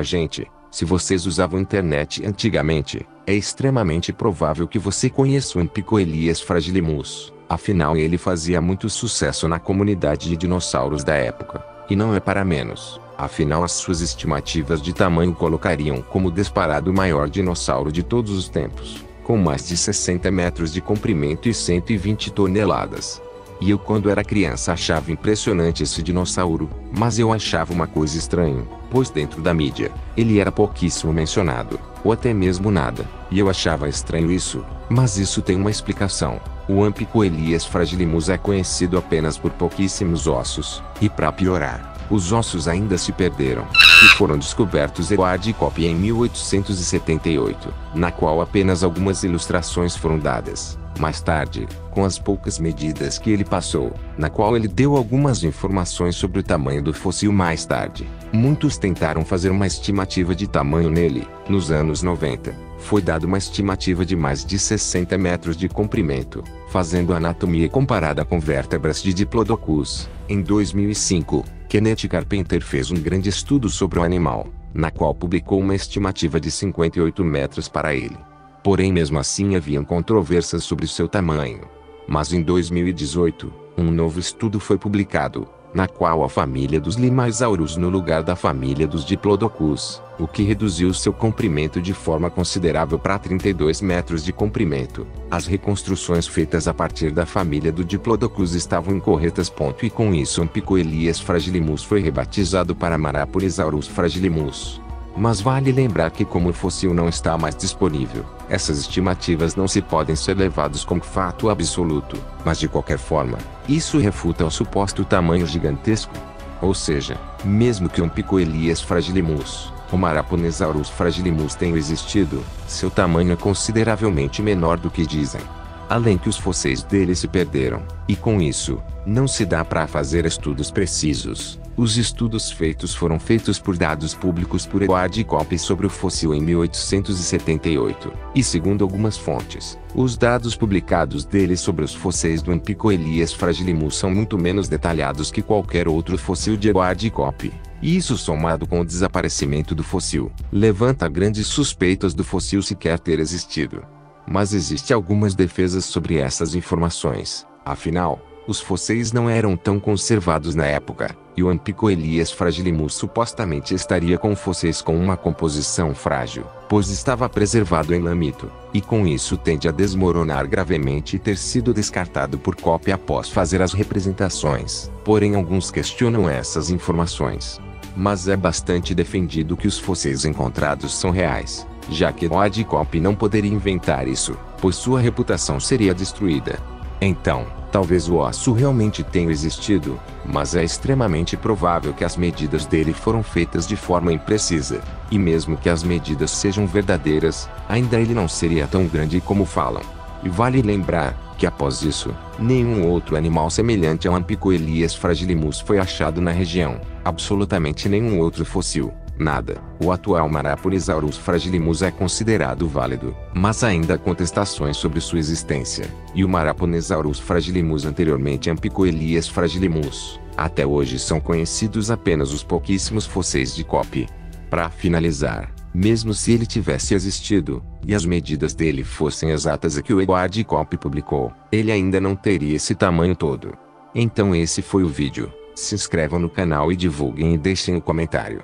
Gente, se vocês usavam internet antigamente, é extremamente provável que você conheça o Ampicoelias fragilimus. Afinal, ele fazia muito sucesso na comunidade de dinossauros da época. E não é para menos. Afinal, as suas estimativas de tamanho colocariam como disparado o maior dinossauro de todos os tempos, com mais de 60 metros de comprimento e 120 toneladas. E eu, quando era criança, achava impressionante esse dinossauro, mas eu achava uma coisa estranha, pois dentro da mídia, ele era pouquíssimo mencionado, ou até mesmo nada, e eu achava estranho isso, mas isso tem uma explicação. O Ampicoelias fragilimus é conhecido apenas por pouquíssimos ossos, e para piorar, os ossos ainda se perderam, e foram descobertos em Quadricop em 1878, na qual apenas algumas ilustrações foram dadas. Mais tarde, com as poucas medidas que ele passou, na qual ele deu algumas informações sobre o tamanho do fóssil mais tarde, muitos tentaram fazer uma estimativa de tamanho nele. Nos anos 90, foi dada uma estimativa de mais de 60 metros de comprimento, fazendo anatomia comparada com vértebras de Diplodocus. Em 2005, Kenneth Carpenter fez um grande estudo sobre o animal, na qual publicou uma estimativa de 58 metros para ele. Porém, mesmo assim haviam controvérsias sobre seu tamanho. Mas em 2018, um novo estudo foi publicado, na qual a família dos Limosaurus no lugar da família dos Diplodocus, o que reduziu seu comprimento de forma considerável para 32 metros de comprimento. As reconstruções feitas a partir da família do Diplodocus estavam incorretas. E com isso Ampicoelias fragilimus foi rebatizado para Maraponesaurus fragilimus. Mas vale lembrar que, como o fóssil não está mais disponível, essas estimativas não se podem ser levadas como fato absoluto. Mas de qualquer forma, isso refuta o suposto tamanho gigantesco. Ou seja, mesmo que o Ampicoelias fragilimus, o Maraponesaurus fragilimus tenha existido, seu tamanho é consideravelmente menor do que dizem. Além que os fósseis dele se perderam, e com isso, não se dá para fazer estudos precisos. Os estudos feitos foram feitos por dados públicos por Quadricop sobre o fóssil em 1878, e segundo algumas fontes, os dados publicados dele sobre os fósseis do Ampicoelias fragilimus são muito menos detalhados que qualquer outro fóssil de Quadricop. E isso, somado com o desaparecimento do fóssil, levanta grandes suspeitas do fóssil sequer ter existido. Mas existem algumas defesas sobre essas informações. Afinal, os fósseis não eram tão conservados na época, e o Ampicoelias fragilimus supostamente estaria com fósseis com uma composição frágil, pois estava preservado em lamito, e com isso tende a desmoronar gravemente e ter sido descartado por Cop após fazer as representações. Porém, alguns questionam essas informações. Mas é bastante defendido que os fósseis encontrados são reais, já que Quadricop não poderia inventar isso, pois sua reputação seria destruída. Então, talvez o osso realmente tenha existido, mas é extremamente provável que as medidas dele foram feitas de forma imprecisa. E mesmo que as medidas sejam verdadeiras, ainda ele não seria tão grande como falam. E vale lembrar que após isso, nenhum outro animal semelhante ao Ampicoelias fragilimus foi achado na região. Absolutamente nenhum outro fóssil. Nada. O atual Maraponesaurus fragilimus é considerado válido, mas ainda há contestações sobre sua existência. E o Maraponesaurus fragilimus, anteriormente Ampicoelias fragilimus, até hoje são conhecidos apenas os pouquíssimos fósseis de Cop. Para finalizar, mesmo se ele tivesse existido, e as medidas dele fossem exatas a que o Quadricop publicou, ele ainda não teria esse tamanho todo. Então esse foi o vídeo. Se inscrevam no canal e divulguem e deixem um comentário.